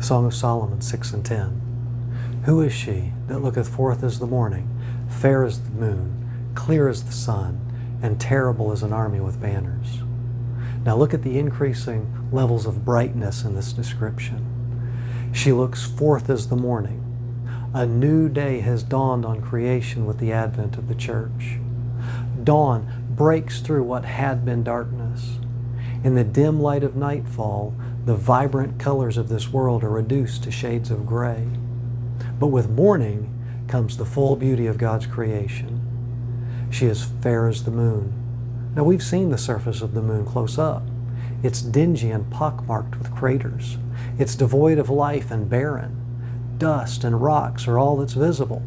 Song of Solomon 6 and 10. Who is she that looketh forth as the morning, fair as the moon, clear as the sun, and terrible as an army with banners? Now look at the increasing levels of brightness in this description. She looks forth as the morning. A new day has dawned on creation with the advent of the church. Dawn breaks through what had been darkness. In the dim light of nightfall, the vibrant colors of this world are reduced to shades of gray. But with morning comes the full beauty of God's creation. She is fair as the moon. Now we've seen the surface of the moon close up. It's dingy and pockmarked with craters. It's devoid of life and barren. Dust and rocks are all that's visible.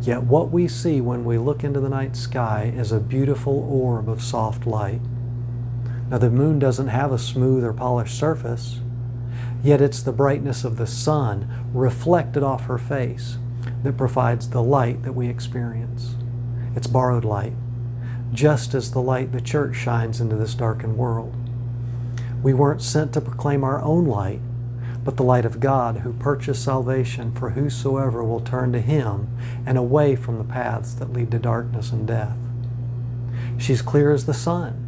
Yet what we see when we look into the night sky is a beautiful orb of soft light. Now the moon doesn't have a smooth or polished surface, yet it's the brightness of the sun reflected off her face that provides the light that we experience. It's borrowed light, just as the light the church shines into this darkened world. We weren't sent to proclaim our own light, but the light of God, who purchased salvation for whosoever will turn to Him and away from the paths that lead to darkness and death. She's clear as the sun.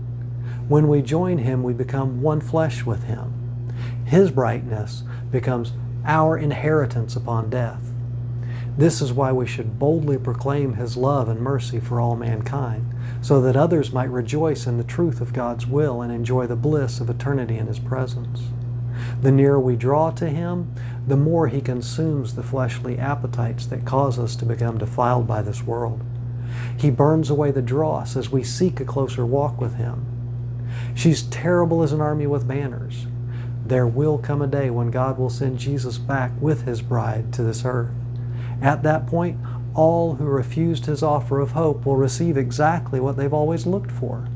When we join Him, we become one flesh with Him. His brightness becomes our inheritance upon death. This is why we should boldly proclaim His love and mercy for all mankind, so that others might rejoice in the truth of God's will and enjoy the bliss of eternity in His presence. The nearer we draw to Him, the more He consumes the fleshly appetites that cause us to become defiled by this world. He burns away the dross as we seek a closer walk with Him. She's terrible as an army with banners. There will come a day when God will send Jesus back with His bride to this earth. At that point, all who refused His offer of hope will receive exactly what they've always looked for.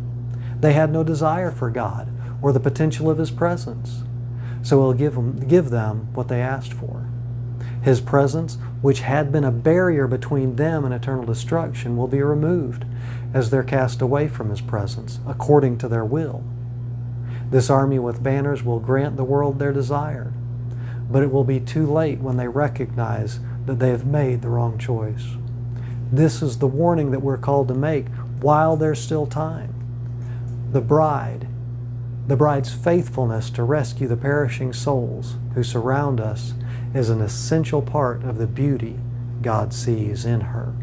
They had no desire for God or the potential of His presence, so He'll give them what they asked for. His presence, which had been a barrier between them and eternal destruction, will be removed as they're cast away from His presence, according to their will. This army with banners will grant the world their desire, but it will be too late when they recognize that they have made the wrong choice. This is the warning that we're called to make while there's still time. The bride's faithfulness to rescue the perishing souls who surround us is an essential part of the beauty God sees in her.